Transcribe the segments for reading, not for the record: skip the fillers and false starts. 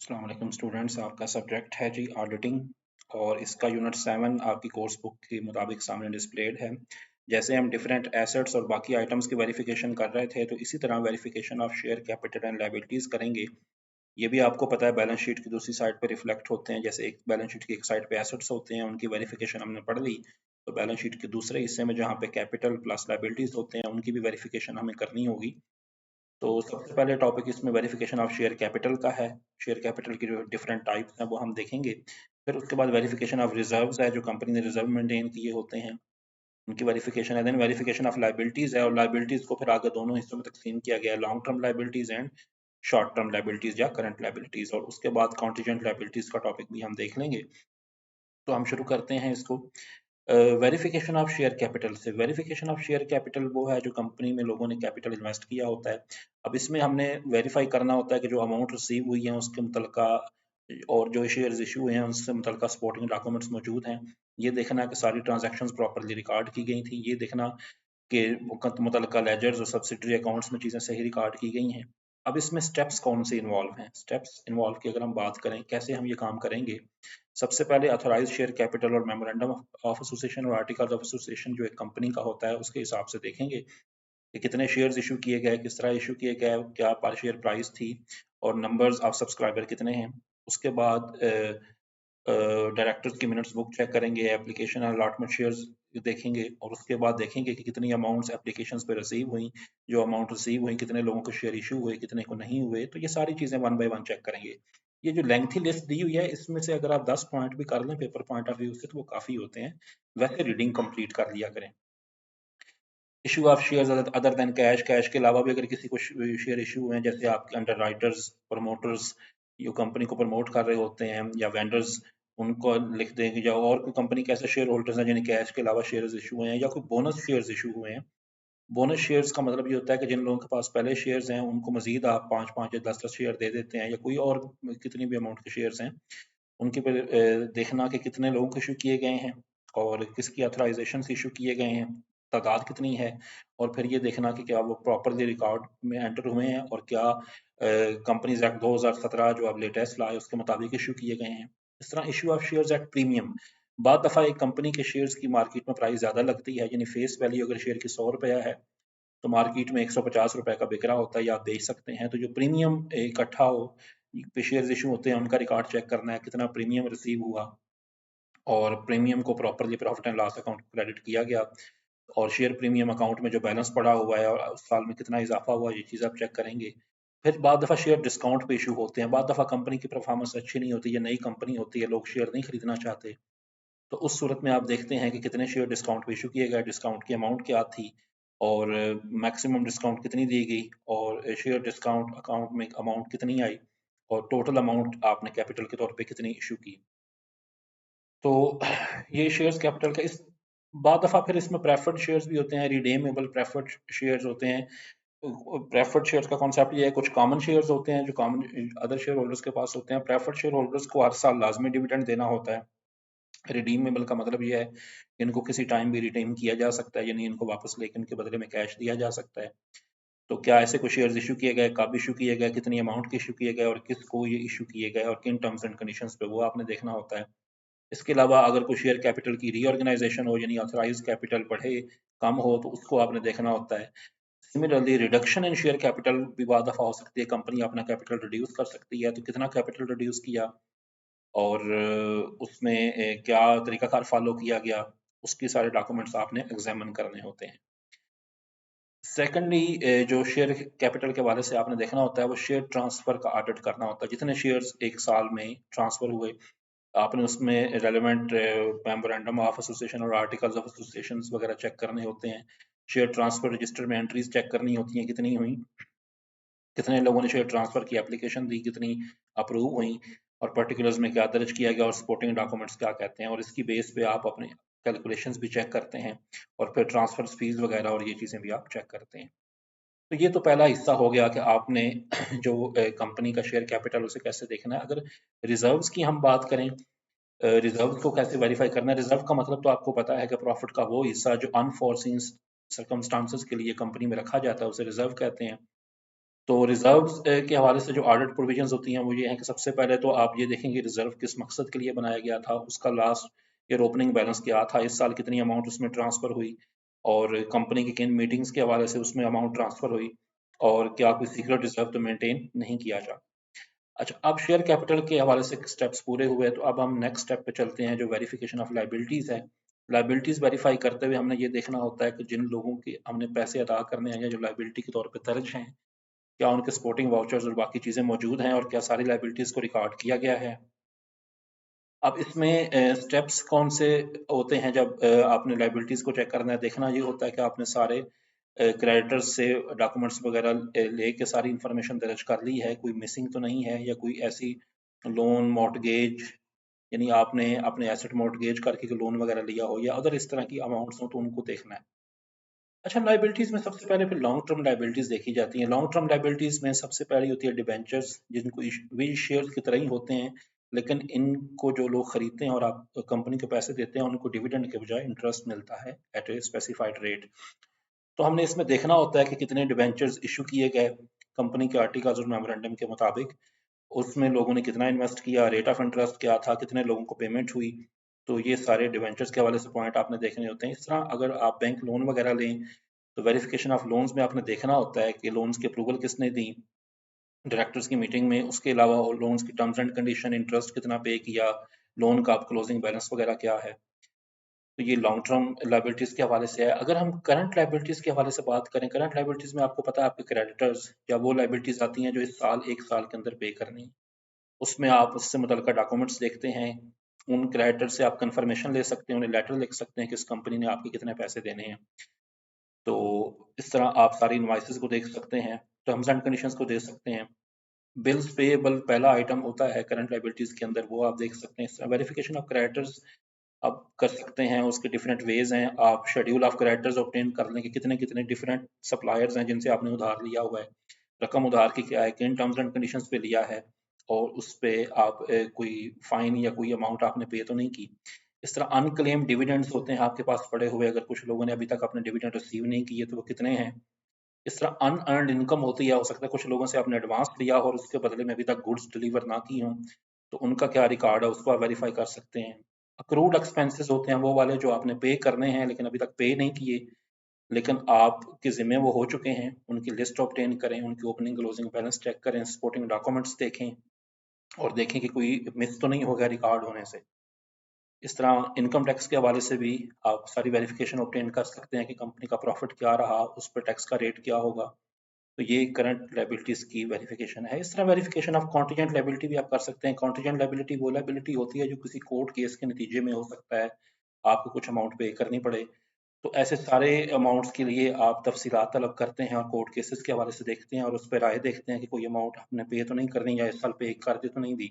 अस्सलाम वालेकुम स्टूडेंट्स, आपका सब्जेक्ट है जी ऑडिटिंग और इसका यूनिट 7 आपकी कोर्स बुक के मुताबिक सामने डिस्प्लेड है। जैसे हम डिफरेंट एसेट्स और बाकी आइटम्स की वेरिफिकेशन कर रहे थे, तो इसी तरह verification of share capital and liabilities करेंगे। ये भी आपको पता है बैलेंस शीट की दूसरी साइड पे रिफ्लेक्ट होते हैं। जैसे एक बैलेंस शीट की एक साइड पे एसेट्स होते हैं, उनकी वेरिफिकेशन हमने पढ़ ली, तो बैलेंस शीट के दूसरे हिस्से में जहाँ पे कैपिटल प्लस लायबिलिटीज़ होते हैं उनकी भी वेरिफिकेशन हमें करनी होगी। तो सबसे पहले टॉपिक इसमें वेरिफिकेशन ऑफ शेयर कैपिटल का है। शेयर कैपिटल की जो डिफरेंट टाइप्स हैं वो हम देखेंगे। फिर उसके बाद वेरिफिकेशन ऑफ रिजर्व्स है, जो कंपनी ने रिजर्व मेंटेन किए होते हैं उनकी वेरिफिकेशन है। देन वेरिफिकेशन ऑफ लायबिलिटीज है, और लायबिलिटीज को फिर आगे दोनों हिस्सों में तकसीम किया गया है, long term liabilities and short term liabilities या करंट लायबिलिटीज। और उसके बाद कॉन्टीजेंट लायबिलिटीज का टॉपिक भी हम देख लेंगे। तो हम शुरू करते हैं इसको। वेरिफिकेशन ऑफ शेयर कैपिटल से। वेरिफिकेशन ऑफ शेयर कैपिटल वो है जो कंपनी में लोगों ने कैपिटल इन्वेस्ट किया होता है। अब इसमें हमने वेरीफाई करना होता है कि जो अमाउंट रिसीव हुई है उसके मुतलका और जो शेयर्स इशू हुए हैं उससे मुतलका सपोर्टिंग डॉक्यूमेंट्स मौजूद हैं। ये देखना कि सारी ट्रांजैक्शंस प्रॉपर्ली रिकॉर्ड की गई थी। ये देखना कि मुतलका लेजर्स और सब्सिडरी अकाउंट्स में चीज़ें सही रिकॉर्ड की गई हैं। अब इसमें स्टेप्स कौन से इन्वॉल्व हैं? स्टेप्स इन्वॉल्व की अगर हम बात करें कैसे हम ये काम करेंगे, सबसे पहले अथोराइज शेयर कैपिटल और मेमोरेंडम ऑफ एसोसिएशन और आर्टिकल्स ऑफ एसोसिएशन जो एक कंपनी का होता है उसके हिसाब से देखेंगे कि कितने शेयर्स इशू किए गए, किस तरह इशू किए गए, क्या पर शेयर प्राइस थी और नंबर्स ऑफ सब्सक्राइबर कितने हैं। उसके बाद डायरेक्टर्स की मिनट्स बुक चेक करेंगे, एप्लीकेशन अलॉटमेंट शेयर्स देखेंगे और उसके बाद देखेंगे कि कितनी अमाउंट्स एप्लीकेशंस पे रिसीव हुई, जो अमाउंट रिसीव हुई कितने लोगों को शेयर इशू हुए, कितने को नहीं हुए। तो ये सारी चीज़ें वन बाय वन चेक करेंगे। ये जो लेंथी लिस्ट दी हुई है इसमें से अगर आप 10 पॉइंट भी कर लें पेपर पॉइंट ऑफ व्यू से तो वो काफ़ी होते हैं। वैसे रीडिंग कंप्लीट कर लिया करें। Issue of shares other than cash. Cash के अलावा भी अगर किसी को शेयर इशू हुए हैं, जैसे आपके अंडर राइटर्स, प्रमोटर्स जो कंपनी को प्रमोट कर रहे होते हैं, या वेंडर्स, उनको लिख देंगे। या और कोई कंपनी के ऐसे शेयर होल्डर्स हैं जिन्हें कैश के अलावा शेयर्स इशू हुए हैं, या कोई बोनस शेयर्स इशू हुए हैं। बोनस शेयर्स का मतलब ये होता है कि जिन लोगों के पास पहले शेयर्स हैं उनको मजीद आप 5-5 या 10-10 शेयर दे देते हैं, या कोई और कितनी भी अमाउंट के शेयर्स हैं उनके पर देखना कि कितने लोगों को इशू किए गए हैं और किसकी ऑथराइजेशन से इशू किए गए हैं, तादाद कितनी है। और फिर ये देखना कि क्या वो प्रॉपरली रिकॉर्ड में एंटर हुए हैं और क्या कंपनीज एक्ट 2017 जो अब लेटेस्ट लाए उसके मुताबिक इशू किए गए हैं। इस तरह issue of shares at premium. बाद दफ़ा एक कंपनी के शेयर्स की मार्केट में प्राइस ज़्यादा लगती है, यानी फेस वैल्यू अगर शेयर की 100 रुपया है तो मार्केट में 150 रुपए का बिक रहा होता है, या आप बेच सकते हैं। तो जो प्रीमियम इकट्ठा हो पे शेयर्स इशू होते हैं उनका रिकॉर्ड चेक करना है, कितना प्रीमियम रिसीव हुआ और प्रीमियम को properly profit and loss account credit किया गया, और शेयर प्रीमियम अकाउंट में जो बैलेंस पड़ा हुआ है और उस साल में कितना इजाफा हुआ, ये चीज़ आप चेक करेंगे। फिर बाद दफ़ा शेयर डिस्काउंट पे इशू होते हैं। बाद दफ़ा कंपनी की परफॉर्मेंस अच्छी नहीं होती, ये नई कंपनी होती है, लोग शेयर नहीं खरीदना चाहते। तो उस सूरत में आप देखते हैं कि कितने शेयर डिस्काउंट पे इशू किए गए, डिस्काउंट की अमाउंट क्या थी और मैक्सिमम डिस्काउंट कितनी दी गई, और शेयर डिस्काउंट अकाउंट में अमाउंट कितनी आई, और टोटल अमाउंट आपने कैपिटल के तौर पे कितनी इशू की। तो ये शेयर्स कैपिटल का इस बाद दफ़ा फिर इसमें प्रेफर्ड शेयर्स भी होते हैं, रिडीमेबल प्रेफर्ड शेयर्स होते हैं। प्रेफर्ड शेयर्स का कॉन्सेप्ट ये है, कुछ कॉमन शेयर्स होते हैं जो कॉमन अदर शेयर होल्डर्स के पास होते हैं। प्रेफर्ड शेयर होल्डर्स को हर साल लाजमी डिविडेंड देना होता है। रिडीमेबल का मतलब ये है कि इनको किसी टाइम भी रिडीम किया जा सकता है, यानी इनको वापस लेके इनके बदले में कैश दिया जा सकता है। तो क्या ऐसे कुछ शेयर्स इशू किए गए, कब इशू किए गए, कितनी अमाउंट के इशू किए गए और किसको ये इशू किए गए और किन टर्म्स एंड कंडीशंस पे, वो आपने देखना होता है। इसके अलावा अगर कोई शेयर कैपिटल की रीऑर्गेनाइजेशन हो, यानी ऑथराइज कैपिटल बढ़े कम हो, तो उसको आपने देखना होता है। Similarly reduction in share capital भी बहुत दफा हो सकती है, कंपनी अपना कैपिटल रिड्यूस कर सकती है, तो कितना कैपिटल रिड्यूस किया और उसमें क्या तरीकाकार फॉलो किया गया, उसके सारे डॉक्यूमेंट्स आपने एग्जामिन करने होते हैं। सेकेंडली जो शेयर कैपिटल के हवाले से आपने देखना होता है वो शेयर ट्रांसफर का ऑडिट करना होता है। जितने शेयर्स एक साल में ट्रांसफर हुए आपने उसमें रेलेवेंट मेमोरेंडम ऑफ एसोसिएशन और आर्टिकल्स ऑफ एसोसिएशन वगैरह चेक करने होते हैं। शेयर ट्रांसफर रजिस्टर में एंट्रीज चेक करनी होती हैं, कितनी हुई, कितने लोगों ने शेयर ट्रांसफर की एप्लीकेशन दी, कितनी अप्रूव हुई और पर्टिकुलर्स में क्या दर्ज किया गया और सपोर्टिंग डॉक्यूमेंट्स क्या कहते हैं, और इसकी बेस पे आप अपने कैलकुलेशंस भी चेक करते हैं और फिर ट्रांसफर फीस वगैरह और ये चीज़ें भी आप चेक करते हैं। तो ये तो पहला हिस्सा हो गया कि आपने जो कंपनी का शेयर कैपिटल उसे कैसे देखना है। अगर रिजर्व्स की हम बात करें, रिजर्व को कैसे वेरीफाई करना है। रिजर्व का मतलब तो आपको पता है कि प्रॉफिट का वो हिस्सा जो अनफोर्सीन सर्कमस्टांसेस के लिए कंपनी में रखा जाता है उसे रिजर्व कहते हैं। तो रिजर्व्स के हवाले से जो ऑडिट प्रोविजंस होती हैं वो ये है कि सबसे पहले तो आप ये देखेंगे रिजर्व किस मकसद के लिए बनाया गया था, उसका लास्ट ईयर ओपनिंग बैलेंस क्या था, इस साल कितनी अमाउंट उसमें ट्रांसफर हुई और कंपनी की किन मीटिंग्स के हवाले से उसमें अमाउंट ट्रांसफर हुई और क्या कोई सीक्रेट रिजर्व तो मेंटेन नहीं किया जा। अच्छा, अब शेयर कैपिटल के हवाले से स्टेप्स पूरे हुए तो अब हम नेक्स्ट स्टेप पे चलते हैं जो वेरिफिकेशन ऑफ लाइबिलिटीज है। लाइबिलिटीज वेरीफाई करते हुए हमने ये देखना होता है कि जिन लोगों की हमने पैसे अदा करने हैं या जो लाइबिलिटी के तौर पे दर्ज हैं, क्या उनके सपोर्टिंग वाउचर्स और बाकी चीजें मौजूद हैं और क्या सारी लाइबिलिटीज को रिकॉर्ड किया गया है। अब इसमें स्टेप्स कौन से होते हैं जब आपने लाइबिलिटीज को चेक करना है, देखना ये होता है कि आपने सारे क्रेडिटर्स से डॉक्यूमेंट्स वगैरह लेके सारी इंफॉर्मेशन दर्ज कर ली है, कोई मिसिंग तो नहीं है या कोई ऐसी लोन मॉर्टगेज यानी आपने अपने एसेट मॉर्टगेज करके लोन वगैरह लिया हो या अदर इस तरह की अमाउंट्स हो तो उनको देखना है। अच्छा, लाइबिलिटीज में सबसे पहले फिर लॉन्ग टर्म लाइबिलिटीज देखी जाती हैं। लॉन्ग टर्म लाइबिलिटीज में सबसे पहली होती है डिबेंचर्स, जिनको वी शेयर की तरह ही होते हैं, लेकिन इनको जो लोग खरीदते हैं और आप कंपनी को पैसे देते हैं उनको डिविडेंड के बजाय इंटरेस्ट मिलता है एट ए स्पेसिफाइड रेट। तो हमने इसमें देखना होता है कि कितने डिबेंचर्स इशू किए गए कंपनी के आर्टिकल्स और मेमोरेंडम के मुताबिक, उसमें लोगों ने कितना इन्वेस्ट किया, रेट ऑफ इंटरेस्ट क्या था, कितने लोगों को पेमेंट हुई। तो ये सारे डिवेंचर्स के हवाले से पॉइंट आपने देखने होते हैं। इस तरह अगर आप बैंक लोन वगैरह लें तो वेरिफिकेशन ऑफ लोन्स में आपने देखना होता है कि लोन्स की अप्रूवल किसने दी डायरेक्टर्स की मीटिंग में, उसके अलावा लोन्स की टर्म्स एंड कंडीशन, इंटरेस्ट कितना पे किया, लोन का क्लोजिंग बैलेंस वगैरह क्या है। तो ये लॉन्ग टर्म लाइबिलिटीज के हवाले से है। अगर हम करंट लाइबिलिटीज के हवाले से बात करें, करंट लाइबिलिटीज में आपको पता है आपके क्रेडिटर्स या वो लाइबिलिटीज आती हैं जो इस साल एक साल के अंदर पे करनी है, उसमें आप उससे मुतल्लिका डॉक्यूमेंट्स देखते हैं, उन क्रेडिटर से आप कंफर्मेशन ले सकते हैं, उन्हें लेटर लिख सकते हैं कि इस कंपनी ने आपके कितने पैसे देने हैं। तो इस तरह आप सारी इनवाइसेस को देख सकते हैं, टर्म्स एंड कंडीशंस को देख सकते हैं। बिल्स पेएबल पहला आइटम होता है करंट लाइबिलिटीज के अंदर, वो आप देख सकते हैं। वेरिफिकेशन ऑफ क्रेडिटर्स आप कर सकते हैं, उसके डिफरेंट वेज हैं। आप शेड्यूल ऑफ क्रेडिटर्स ऑब्टेन कर लें कि कितने कितने डिफरेंट सप्लायर्स हैं जिनसे आपने उधार लिया हुआ है, रकम उधार की क्या है, किन टर्म्स एंड कंडीशंस पे लिया है और उस पे आप कोई फाइन या कोई अमाउंट आपने पे तो नहीं की। इस तरह अनक्लेम डिविडेंड्स होते हैं आपके पास पड़े हुए, अगर कुछ लोगों ने अभी तक अपने डिविडेंड रिसीव नहीं किए तो वो कितने हैं। इस तरह अनअर्न्ड इनकम होती है, हो सकता है कुछ लोगों से आपने एडवांस लिया हो और उसके बदले में अभी तक गुड्स डिलीवर ना की हों, तो उनका क्या रिकॉर्ड है उसको आप वेरीफाई कर सकते हैं। अक्रूड एक्सपेंसेस होते हैं वो वाले जो आपने पे करने हैं लेकिन अभी तक पे नहीं किए, लेकिन आपके ज़िम्मे वो हो चुके हैं, उनकी लिस्ट ऑब्टेन करें, उनकी ओपनिंग क्लोजिंग बैलेंस चेक करें, सपोर्टिंग डॉक्यूमेंट्स देखें और देखें कि कोई मिस तो नहीं हो गया रिकॉर्ड होने से। इस तरह इनकम टैक्स के हवाले से भी आप सारी वेरिफिकेशन ऑब्टेन कर सकते हैं कि कंपनी का प्रॉफिट क्या रहा, उस पर टैक्स का रेट क्या होगा। तो ये करंट लायबिलिटीज की वेरिफिकेशन है। इस तरह वेरिफिकेशन ऑफ कॉन्टीजेंट लायबिलिटी भी आप कर सकते हैं। कॉन्टीजेंट लायबिलिटी वो लायबिलिटी होती है जो किसी कोर्ट केस के नतीजे में हो सकता है, आपको कुछ अमाउंट पे करनी पड़े। तो ऐसे सारे अमाउंट्स के लिए आप तफसीलात तलब करते हैं और कोर्ट केसेस के हवाले से देखते हैं और उस पर राय देखते हैं कि कोई अमाउंट आपने पे तो नहीं करनी या इस साल पे कर दे तो नहीं दी।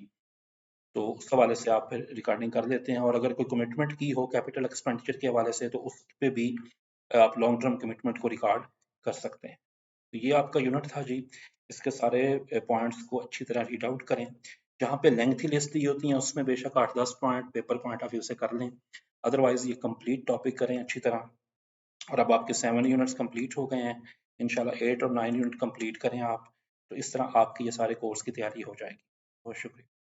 तो उस हवाले से आप फिर रिकॉर्डिंग कर लेते हैं और अगर कोई कमिटमेंट की हो कैपिटल एक्सपेंडिचर के हवाले से तो उस पे भी आप लॉन्ग टर्म कमिटमेंट को रिकॉर्ड कर सकते हैं। तो ये आपका यूनिट था जी। इसके सारे पॉइंट्स को अच्छी तरह रीड आउट करें। जहाँ पे लेंथी लिस्ट दी होती हैं उसमें बेशक 8-10 point paper point of view से कर लें, अदरवाइज ये कंप्लीट टॉपिक करें अच्छी तरह। और अब आपके 7 यूनिट्स कंप्लीट हो गए हैं, इंशाल्लाह 8 और 9 यूनिट कंप्लीट करें आप, तो इस तरह आपकी ये सारे कोर्स की तैयारी हो जाएगी। बहुत शुक्रिया।